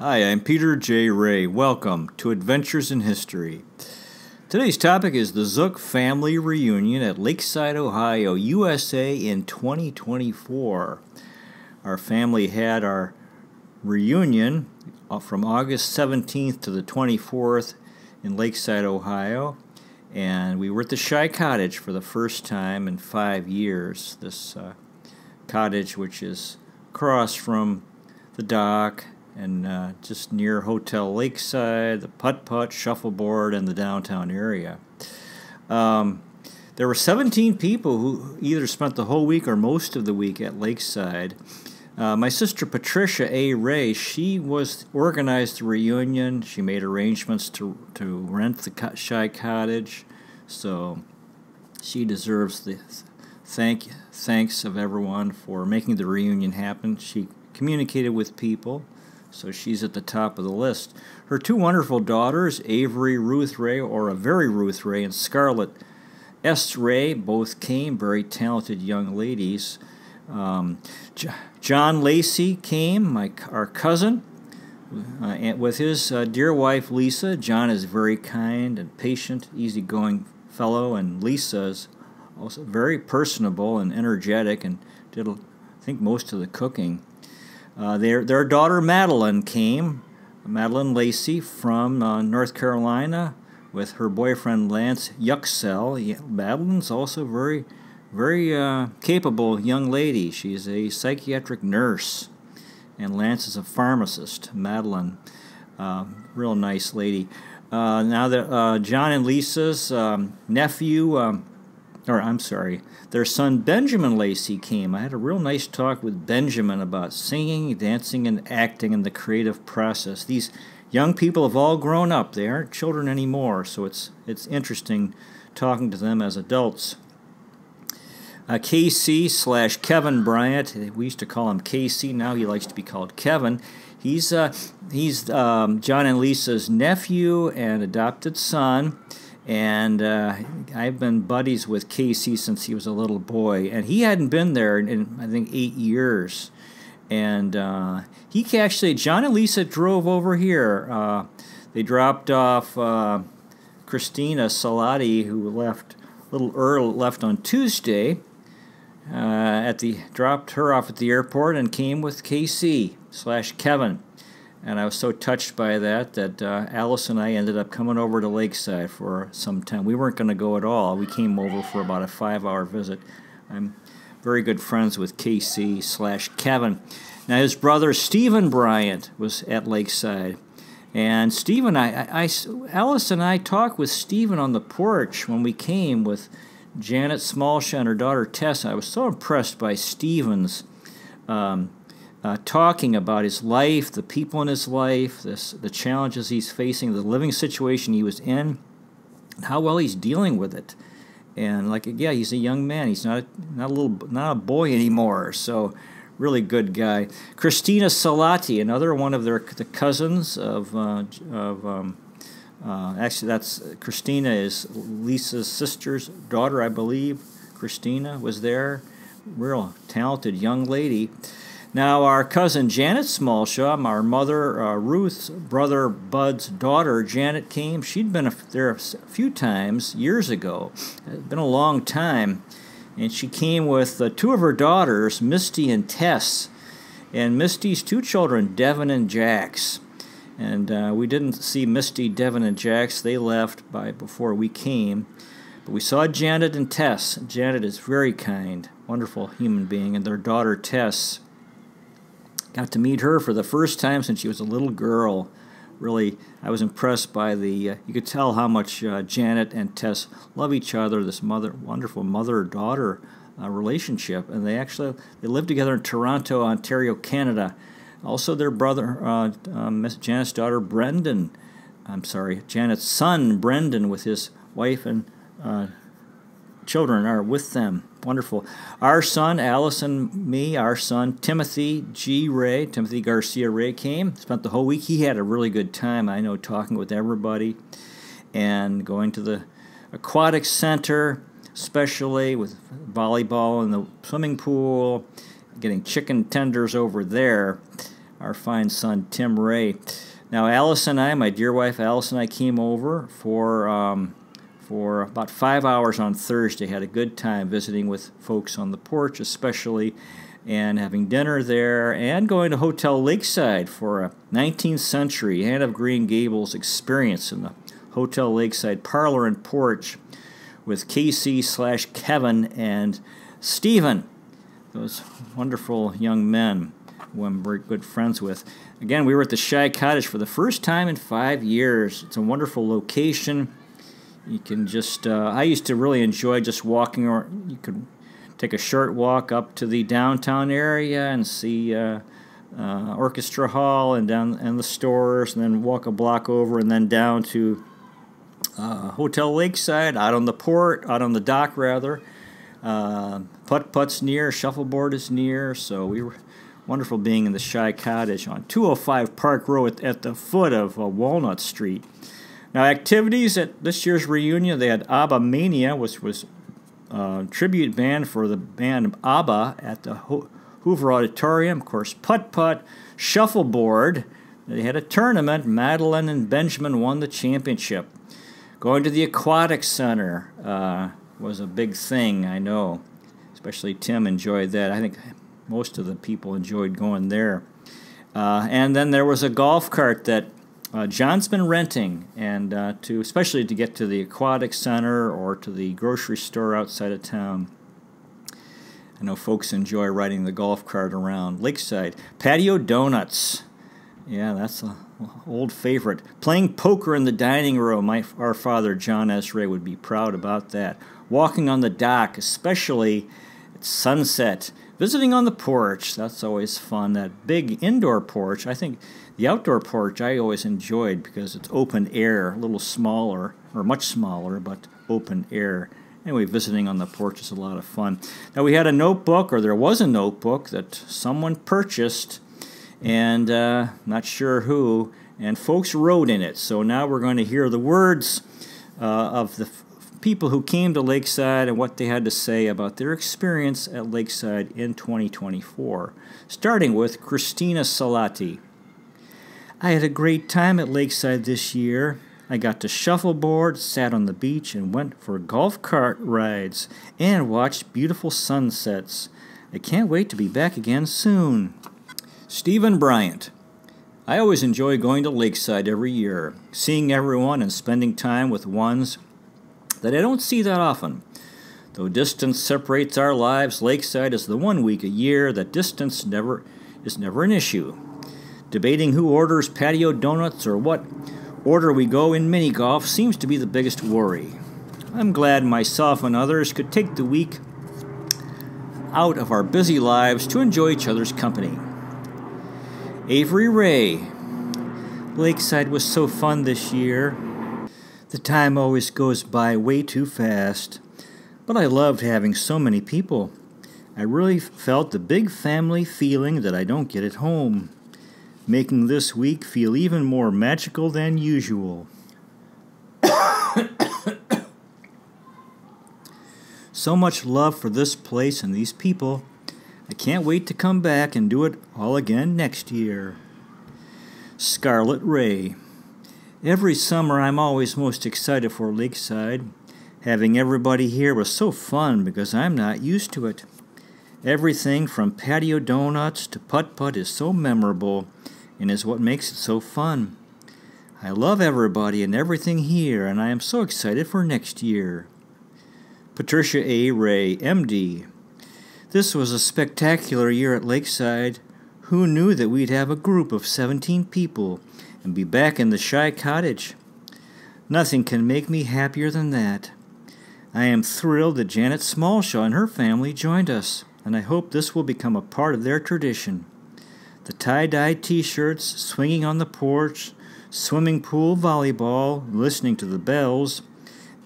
Hi, I'm Peter J. Ray. Welcome to Adventures in History. Today's topic is the Zuck family reunion at Lakeside, Ohio, USA in 2024. Our family had our reunion from August 17th to the 24th in Lakeside, Ohio, and we were at the Shai Cottage for the first time in 5 years. This cottage, which is across from the dock and just near Hotel Lakeside, the putt-putt, shuffleboard, and the downtown area. There were 17 people who either spent the whole week or most of the week at Lakeside. My sister Patricia A. Ray, she organized the reunion. She made arrangements to rent the Shai Cottage, so she deserves the thanks of everyone for making the reunion happen. She communicated with people, so she's at the top of the list. Her two wonderful daughters, Avery Ruth Ray, or a very Ruth Ray, and Scarlett S. Ray, both came, very talented young ladies. John Lacey came, our cousin, with his dear wife Lisa. John is very kind and patient, easygoing fellow, and Lisa is also very personable and energetic and did, I think, most of the cooking. Their daughter Madeline came, Madeline Lacey from North Carolina, with her boyfriend Lance Yuxell. Madeline's also very capable young lady. She's a psychiatric nurse, and Lance is a pharmacist. Madeline, real nice lady. Now that John and Lisa's nephew, their son Benjamin Lacey came. I had a real nice talk with Benjamin about singing, dancing, and acting in the creative process. These young people have all grown up. They aren't children anymore, so it's interesting talking to them as adults. KC/Kevin Bryant, we used to call him KC, now he likes to be called Kevin. He's John and Lisa's nephew and adopted son, and I've been buddies with KC since he was a little boy, and he hadn't been there in I think 8 years. And John and Lisa drove over here. They dropped off Christina Salati, who left a little early, left on Tuesday. Dropped her off at the airport and came with KC/Kevin. And I was so touched by that Alice and I ended up coming over to Lakeside for some time. We weren't going to go at all. We came over for about a 5-hour visit. I'm very good friends with KC/Kevin. Now, his brother Stephen Bryant was at Lakeside. And Stephen, Alice and I talked with Stephen on the porch when we came with Janet Smallshaw and her daughter Tess. I was so impressed by Stephen's talking about his life, the people in his life, the challenges he's facing, the living situation he was in, and how well he's dealing with it. And he's a young man. He's not a boy anymore. So, really good guy. Christina Salati, another one of the cousins of actually, that's Christina is Lisa's sister's daughter, I believe. Christina was there. Real talented young lady. Now, our cousin Janet Smallshaw, our mother Ruth's brother Bud's daughter, Janet came. She'd been there a few times years ago. It's been a long time. And she came with two of her daughters, Misty and Tess. And Misty's two children, Devin and Jax. And we didn't see Misty, Devin, and Jax. They left before we came. But we saw Janet and Tess. Janet is very kind, wonderful human being. And their daughter, Tess, got to meet her for the first time since she was a little girl. Really, I was impressed by you could tell how much Janet and Tess love each other, this wonderful mother-daughter relationship. And they live together in Toronto, Ontario, Canada. Also, their brother, Janet's daughter, Janet's son, Brendan, with his wife and children are with them. Wonderful. Our son, Alice and me, our son, Timothy Garcia Ray came, spent the whole week. He had a really good time, I know, talking with everybody and going to the aquatic center, especially with volleyball and the swimming pool, getting chicken tenders over there. our fine son Tim Ray. Now Alice and I, my dear wife Alice and I, came over for about 5 hours on Thursday. Had a good time visiting with folks on the porch especially, and having dinner there, and going to Hotel Lakeside for a 19th century Anne of Green Gables experience in the Hotel Lakeside parlor and porch with Casey/Kevin and Stephen, those wonderful young men who I'm very good friends with. Again, we were at the Shai Cottage for the first time in 5 years. It's a wonderful location. You can just, I used to really enjoy just walking, or you could take a short walk up to the downtown area and see Orchestra Hall and the stores, and then walk a block over and then down to Hotel Lakeside, out on the dock rather. Putt-putt's near, shuffleboard is near, so we were wonderful being in the Shai Cottage on 205 Park Road at the foot of Walnut Street. Now, activities at this year's reunion, they had ABBA Mania, which was a tribute band for the band ABBA at the Hoover Auditorium. Of course, putt-putt, shuffleboard. They had a tournament. Madeline and Benjamin won the championship. Going to the Aquatic Center was a big thing, I know. Especially Tim enjoyed that. I think most of the people enjoyed going there. And then there was a golf cart that John's been renting, and especially to get to the Aquatic Center or to the grocery store outside of town. I know folks enjoy riding the golf cart around Lakeside. Patio donuts. Yeah, that's an old favorite. Playing poker in the dining room. Our father, John S. Ray, would be proud about that. Walking on the dock, especially at sunset. Visiting on the porch. That's always fun. That big indoor porch. I think the outdoor porch I always enjoyed because it's open air, a little smaller, or much smaller, but open air. Anyway, visiting on the porch is a lot of fun. Now, we had a notebook, or there was a notebook that someone purchased, and not sure who, and folks wrote in it. So now we're going to hear the words of the people who came to Lakeside and what they had to say about their experience at Lakeside in 2024. Starting with Christina Salati. I had a great time at Lakeside this year. I got to shuffleboard, sat on the beach, and went for golf cart rides, and watched beautiful sunsets. I can't wait to be back again soon. Stephen Bryant. I always enjoy going to Lakeside every year, seeing everyone and spending time with ones that I don't see that often. Though distance separates our lives, Lakeside is the 1 week a year that distance is never an issue. Debating who orders patio donuts or what order we go in mini golf seems to be the biggest worry. I'm glad myself and others could take the week out of our busy lives to enjoy each other's company. Avery Ray. Lakeside was so fun this year. The time always goes by way too fast, but I loved having so many people. I really felt the big family feeling that I don't get at home, making this week feel even more magical than usual. So much love for this place and these people. I can't wait to come back and do it all again next year. Scarlett Ray. Every summer I'm always most excited for Lakeside. Having everybody here was so fun because I'm not used to it. Everything from patio donuts to putt-putt is so memorable and is what makes it so fun. I love everybody and everything here, and I am so excited for next year. Patricia A. Ray, M.D. This was a spectacular year at Lakeside. Who knew that we'd have a group of 17 people and be back in the Shai Cottage? Nothing can make me happier than that. I am thrilled that Janet Smallshaw and her family joined us, and I hope this will become a part of their tradition. The tie-dye t-shirts, swinging on the porch, swimming pool volleyball, listening to the bells,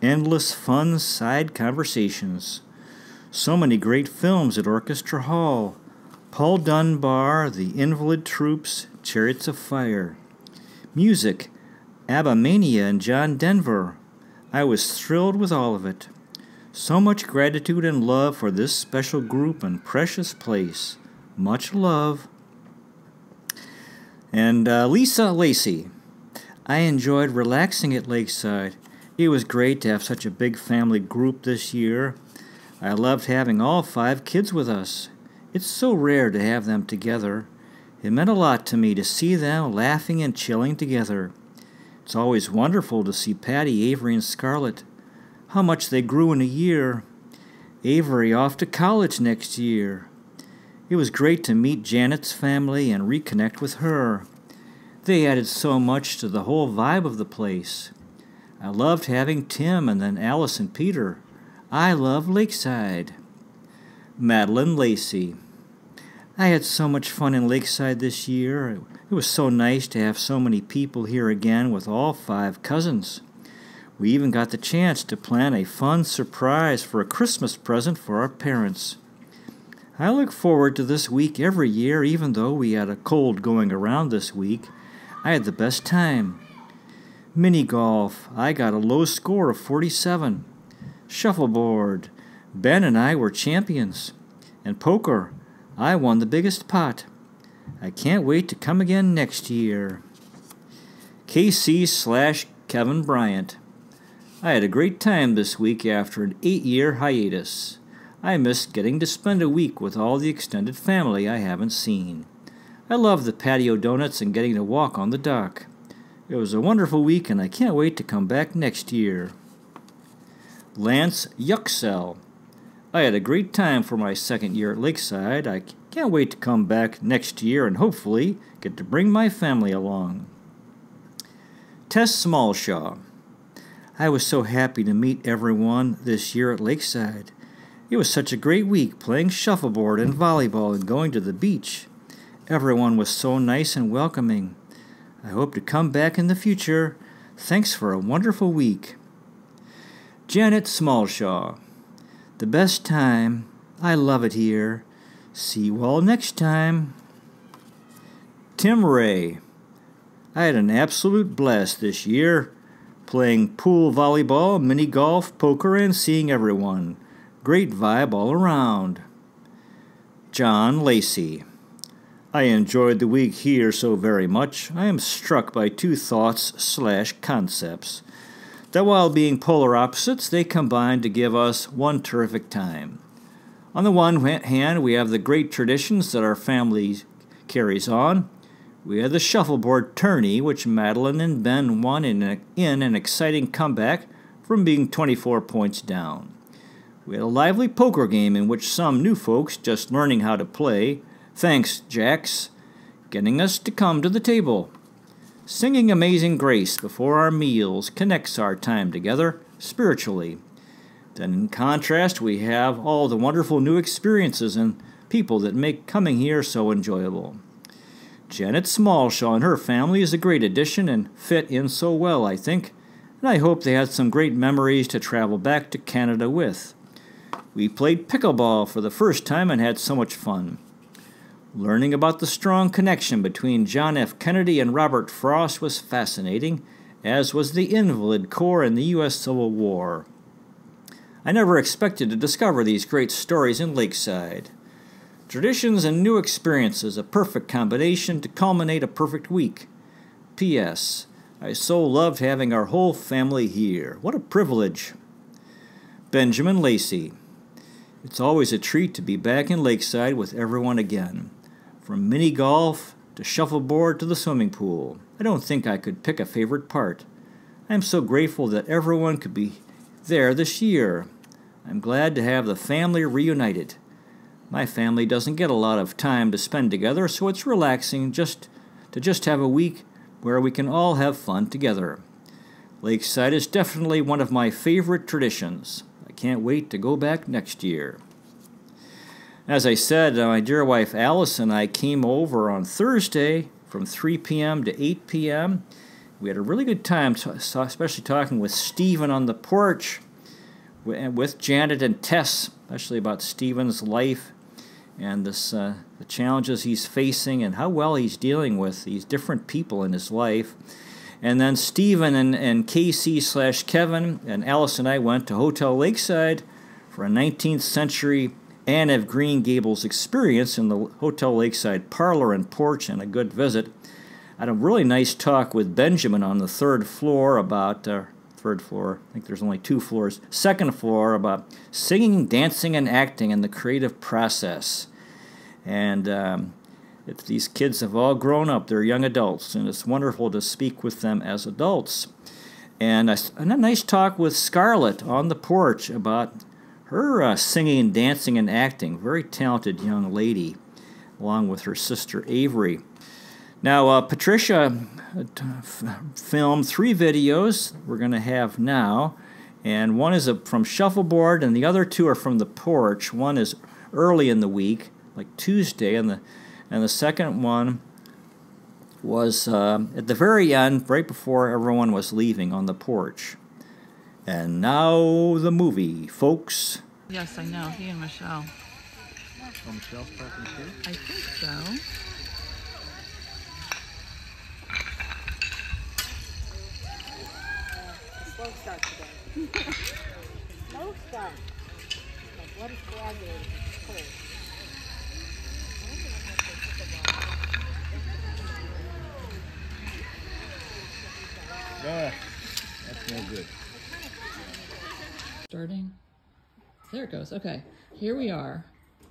endless fun side conversations. So many great films at Orchestra Hall. Paul Dunbar, The Invalid Troops, Chariots of Fire. Music, ABBA Mania and John Denver. I was thrilled with all of it. So much gratitude and love for this special group and precious place. Much love. And Lisa Lacey. I enjoyed relaxing at Lakeside. It was great to have such a big family group this year. I loved having all 5 kids with us. It's so rare to have them together. It meant a lot to me to see them laughing and chilling together. It's always wonderful to see Patty, Avery, and Scarlett. How much they grew in a year. Avery off to college next year. It was great to meet Janet's family and reconnect with her. They added so much to the whole vibe of the place. I loved having Tim and then Alice and Peter. I love Lakeside. Madeline Lacey. I had so much fun in Lakeside this year. It was so nice to have so many people here again with all 5 cousins. We even got the chance to plan a fun surprise for a Christmas present for our parents. I look forward to this week every year, even though we had a cold going around this week. I had the best time. Mini golf, I got a low score of 47. Shuffleboard, Ben and I were champions. And poker, I won the biggest pot. I can't wait to come again next year. KC/Kevin Bryant. I had a great time this week after an 8-year hiatus. I missed getting to spend a week with all the extended family I haven't seen. I love the patio donuts and getting to walk on the dock. It was a wonderful week and I can't wait to come back next year. Lance Yuxell. I had a great time for my 2nd year at Lakeside. I can't wait to come back next year and hopefully get to bring my family along. Tess Smallshaw. I was so happy to meet everyone this year at Lakeside. It was such a great week playing shuffleboard and volleyball and going to the beach. Everyone was so nice and welcoming. I hope to come back in the future. Thanks for a wonderful week. Janet Smallshaw. The best time. I love it here. See you all next time. Tim Ray. I had an absolute blast this year, playing pool volleyball, mini golf, poker, and seeing everyone. Great vibe all around. John Lacey. I enjoyed the week here so very much. I am struck by 2 thoughts/concepts. That while being polar opposites, they combine to give us one terrific time. On the one hand, we have the great traditions that our family carries on. We had the shuffleboard tourney, which Madeline and Ben won in an exciting comeback from being 24 points down. We had a lively poker game in which some new folks just learning how to play, thanks, Jax, getting us to come to the table. Singing Amazing Grace before our meals connects our time together spiritually. Then in contrast, we have all the wonderful new experiences and people that make coming here so enjoyable. Janet Smallshaw and her family is a great addition and fit in so well, I think, and I hope they had some great memories to travel back to Canada with. We played pickleball for the first time and had so much fun. Learning about the strong connection between John F. Kennedy and Robert Frost was fascinating, as was the Invalid Corps in the U.S. Civil War. I never expected to discover these great stories in Lakeside. Traditions and new experiences, a perfect combination to culminate a perfect week. P.S. I so loved having our whole family here. What a privilege. Benjamin Lacey. It's always a treat to be back in Lakeside with everyone again. From mini golf to shuffleboard to the swimming pool. I don't think I could pick a favorite part. I'm so grateful that everyone could be there this year. I'm glad to have the family reunited. My family doesn't get a lot of time to spend together, so it's relaxing to just have a week where we can all have fun together. Lakeside is definitely one of my favorite traditions. I can't wait to go back next year. As I said, my dear wife Alice and I came over on Thursday from 3 p.m. to 8 p.m. We had a really good time, especially talking with Stephen on the porch, with Janet and Tess, especially about Stephen's life and the challenges he's facing and how well he's dealing with these different people in his life. And then Stephen and KC/Kevin and Alice and I went to Hotel Lakeside for a 19th century Anne of Green Gables experience in the Hotel Lakeside parlor and porch, and a good visit. I had a really nice talk with Benjamin on the third floor about, third floor, I think there's only 2 floors, second floor, about singing, dancing, and acting in the creative process. And if these kids have all grown up, they're young adults, and it's wonderful to speak with them as adults. And a nice talk with Scarlett on the porch about her singing, dancing, and acting. Very talented young lady, along with her sister Avery. Now, Patricia filmed 3 videos we're going to have now, and one is from Shuffleboard, and the other 2 are from the porch. One is early in the week, like Tuesday, and the second one was at the very end, right before everyone was leaving on the porch. And now the movie, folks. Yes, I know. He and Michelle. Oh, Michelle's talking too? I think so. Slow start today. Slow start. Like, what is coagulating? It's cold. Yeah, that's no good. Starting. There it goes. Okay, here we are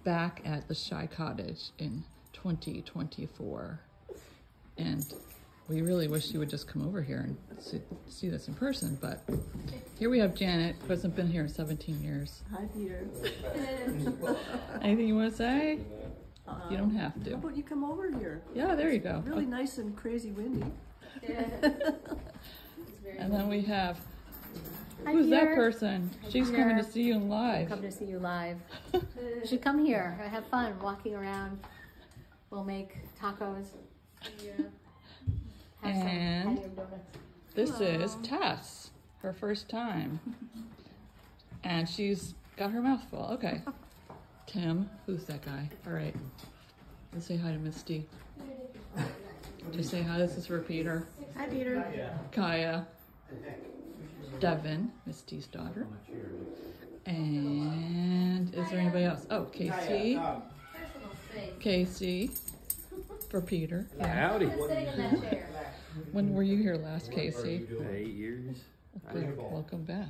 back at the Shai Cottage in 2024. And we really wish you would just come over here and see this in person, but here we have Janet, who hasn't been here in 17 years. Hi, Peter. Anything you want to say? You don't have How to. about you come over here? Yeah, there you go. Really nice and crazy windy. And then we have, Hi, who's that Peter. person? She's Peter. coming to see you live. Come to see you live. You should come here. Have fun walking around. We'll make tacos. Have some And patio donuts. this is Tess, her first time. And she's got her mouth full. Okay. Tim, who's that guy? All right. Let's say hi to Misty. Just say hi. This is for Peter. Hi, Peter. Kaya. Devin, Misty's daughter. And is there anybody else? Oh, Casey. Casey. For Peter. Howdy. When were you here last, Casey? 8 years. Okay, welcome back.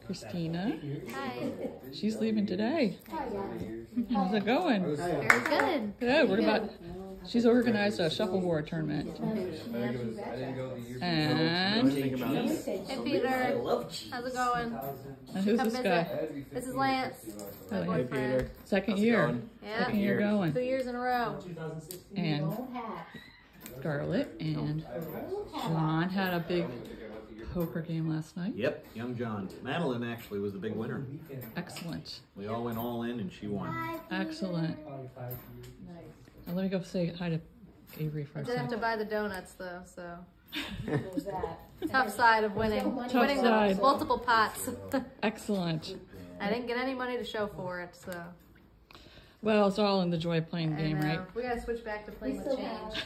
Christina. Hi. She's leaving today. How's it going? Very good. Good. We're about. She's organized a shuffleboard tournament. And Hey, Peter. How's it going? who's Come this visit. guy? This is Lance. My Hey, boyfriend. Second year. Yeah. Second year 2 going. years in a row. And Scarlett and John had a big poker game last night. Yep, young John. Madeline actually was the big winner. Excellent. We all went all in and she won. Excellent. Now let me go say hi to Avery for I a did have to second. buy the donuts though, so. Tough side of winning. Tough Winning side. the multiple pots. Excellent. I didn't get any money to show for it, so. Well, it's all in the joy of playing the I game, know. right? We gotta switch back to playing with change.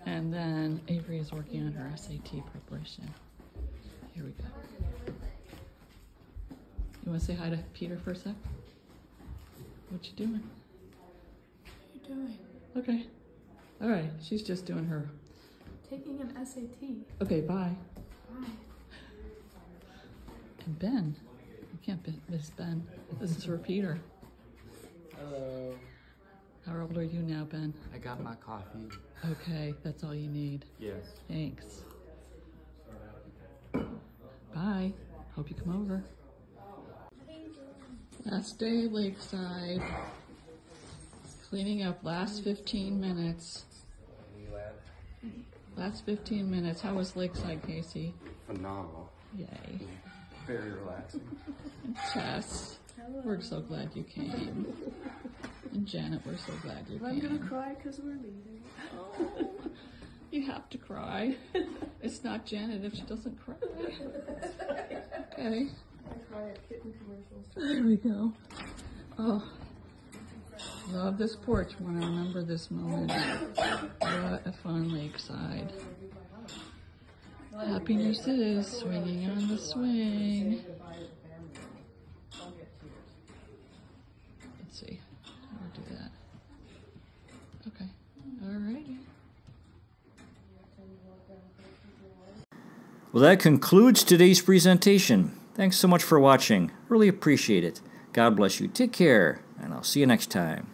And then Avery is working on her SAT preparation. Here we go. You want to say hi to Peter for a sec? What you doing? What are you doing? Okay. All right. She's just doing her. Taking an SAT. Okay, bye. Why? And Ben. You can't miss Ben. This is for Peter. Hello. How old are you now, Ben? I got my coffee. Okay, that's all you need. Yes. Thanks. Bye. Hope you come over. Last day, Lakeside. Cleaning up last 15 minutes. Last 15 minutes. How was Lakeside, Casey? Phenomenal. Yay. Very relaxing. And Tess, we're so glad you came. And Janet, we're so glad you I'm gonna came. cry because we're leaving. Oh, you have to cry. It's not Janet if she doesn't cry. Okay. I cry at kitten commercials. There we go. Oh, love this porch when I remember this moment. What a fun Lakeside. Happiness is swinging on the swing. Let's see. How do we do that? Well, that concludes today's presentation. Thanks so much for watching. Really appreciate it. God bless you. Take care, and I'll see you next time.